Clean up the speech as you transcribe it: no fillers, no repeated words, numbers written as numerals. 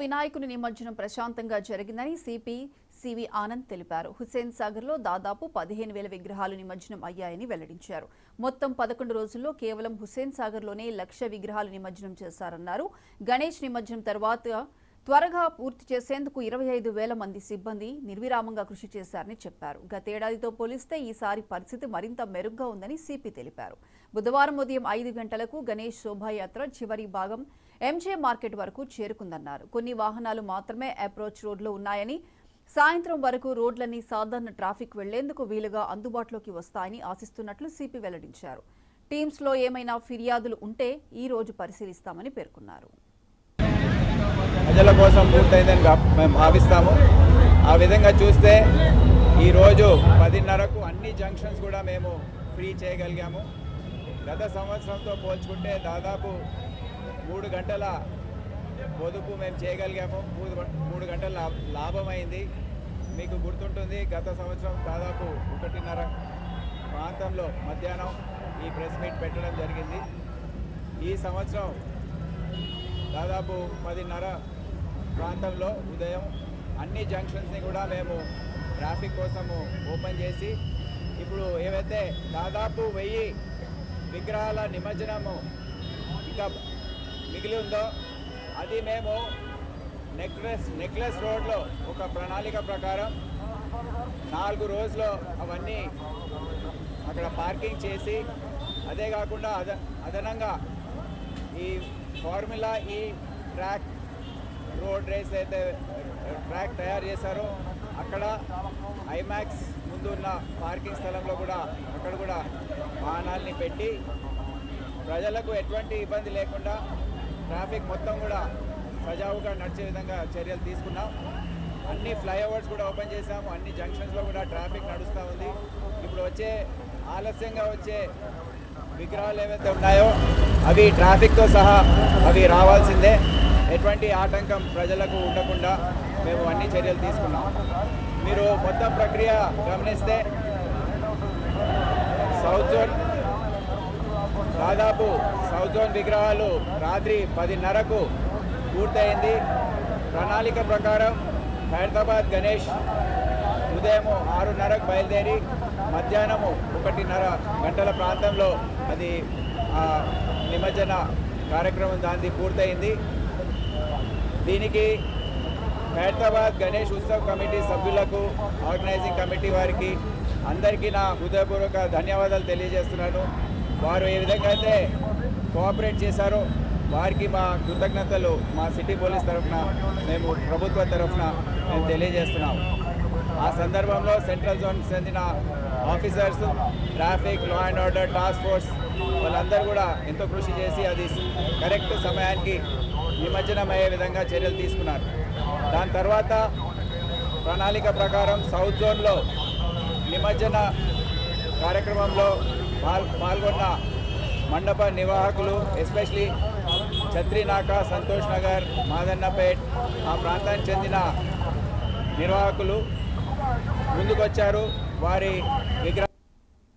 వినాయకుని నిమజ్జనం ప్రశాంతంగా జరిగిందని సిపి సివి ఆనంద్ తెలిపారు. హుస్సేన్ సాగర్ లో దాదాపు 15,000 విగ్రహాలు నిమజ్జనం అయ్యాయని వెల్లడించారు. మొత్తం 11 రోజుల్లో కేవలం హుస్సేన్ సాగర్ లోనే 1,00,000 విగ్రహాలు నిమజ్జనం చేశారన్నారు. గణేష్ నిమజ్జనం తర్వాత త్వరగా పూర్తి చేసేందుకు 25,000 మంది సిబ్బంది నిర్విరామంగా కృషి చేశారని చెప్పారు. గతేడాదితో పోలిస్తే ఈసారి పరిస్థితి మరింత మెరుగ్గా ఉందని సిపి తెలిపారు. బుధవారం ఉదయం 5 గంటలకు గణేష్ శోభాయాత్ర చివరి భాగం ఎంజే మార్కెట్ వరకు చేరుకుందన్నారు. కొన్ని వాహనాలు మాత్రమే అప్రోచ్ రోడ్లో ఉన్నాయని, సాయంత్రం వరకు రోడ్లన్నీ సాధారణ ట్రాఫిక్ వెళ్లేందుకు వీలుగా అందుబాటులోకి వస్తాయని ఆశిస్తున్నట్లు సిపి వెల్లడించారు. టీమ్స్లో ఏమైనా ఫిర్యాదులు ఉంటే ఈ రోజు పరిశీలిస్తామని పేర్కొన్నారు. ప్రజల కోసం పూర్తయిందని మేము భావిస్తాము. ఆ విధంగా చూస్తే ఈరోజు 10:30కు అన్ని జంక్షన్స్ కూడా మేము ఫ్రీ చేయగలిగాము. గత సంవత్సరంతో పోల్చుకుంటే దాదాపు 3 గంటల పొదుపు మేము చేయగలిగాము. 3 గంటల లాభమైంది. మీకు గుర్తుంటుంది, గత సంవత్సరం దాదాపు 1:30 ప్రాంతంలో మధ్యాహ్నం ఈ ప్రెస్ మీట్ పెట్టడం జరిగింది. ఈ సంవత్సరం దాదాపు 10:30 ప్రాంతంలో ఉదయం అన్ని జంక్షన్స్ని కూడా మేము ట్రాఫిక్ కోసము ఓపెన్ చేసి ఇప్పుడు ఏవైతే దాదాపు 1000 విగ్రహాల నిమజ్జనము ఇంకా మిగిలి ఉందో అది మేము నెక్లెస్ రోడ్లో ఒక ప్రణాళిక ప్రకారం 4 రోజుల్లో అవన్నీ అక్కడ పార్కింగ్ చేసి, అదే కాకుండా అదనంగా ఈ ఫార్ములా ఈ ట్రాక్ రోడ్ రేస్ అయితే ట్రాక్ తయారు చేశారో అక్కడ ఐమాక్స్ ముందు ఉన్న పార్కింగ్ స్థలంలో కూడా అక్కడ కూడా వాహనాల్ని పెట్టి ప్రజలకు ఎటువంటి ఇబ్బంది లేకుండా ట్రాఫిక్ మొత్తం కూడా సజావుగా నడిచే విధంగా చర్యలు తీసుకున్నాం. అన్ని ఫ్లైఓవర్స్ కూడా ఓపెన్ చేశాము. అన్ని జంక్షన్స్లో కూడా ట్రాఫిక్ నడుస్తూ ఉంది. ఇప్పుడు ఆలస్యంగా వచ్చే విగ్రహాలు ఏవైతే ఉన్నాయో అవి ట్రాఫిక్తో సహా అవి రావాల్సిందే. ఎటువంటి ఆటంకం ప్రజలకు ఉండకుండా మేము అన్ని చర్యలు తీసుకున్నాం. మీరు మొత్తం ప్రక్రియ గమనిస్తే దాదాపు సౌత్ జోన్ విగ్రహాలు రాత్రి 10:30కు పూర్తయింది. ప్రణాళిక ప్రకారం హైదరాబాద్ గణేష్ ఉదయం 6:30కు బయలుదేరి మధ్యాహ్నము 1:30 గంటల ప్రాంతంలో అది నిమజ్జన కార్యక్రమం దాన్ని పూర్తయింది. దీనికి హైదరాబాద్ గణేష్ ఉత్సవ్ కమిటీ సభ్యులకు, ఆర్గనైజింగ్ కమిటీ వారికి అందరికీ నా హృదయపూర్వక ధన్యవాదాలు తెలియజేస్తున్నాను. వారు ఏ విధంగా అయితే కోఆపరేట్ చేశారో వారికి మా కృతజ్ఞతలు మా సిటీ పోలీస్ తరఫున, మేము ప్రభుత్వ తరఫున మేము తెలియజేస్తున్నాం. ఆ సందర్భంలో సెంట్రల్ జోన్కి చెందిన officers, traffic, law and order task force వాళ్ళందరూ కూడా ఎంతో కృషి చేసి అది కరెక్ట్ సమయానికి నిమజ్జనం అయ్యే విధంగా చర్యలు తీసుకున్నారు. దాని తర్వాత ప్రణాళిక ప్రకారం సౌత్ జోన్లో నిమజ్జన కార్యక్రమంలో పాల్గొన్న మండప నిర్వాహకులు, ఎస్పెషలీ ఛత్రినాకా, సంతోష్ నగర్, మాదన్నపేట్ ఆ ప్రాంతానికి చెందిన నిర్వాహకులు ముందుకొచ్చారు. వారి విగ్రహ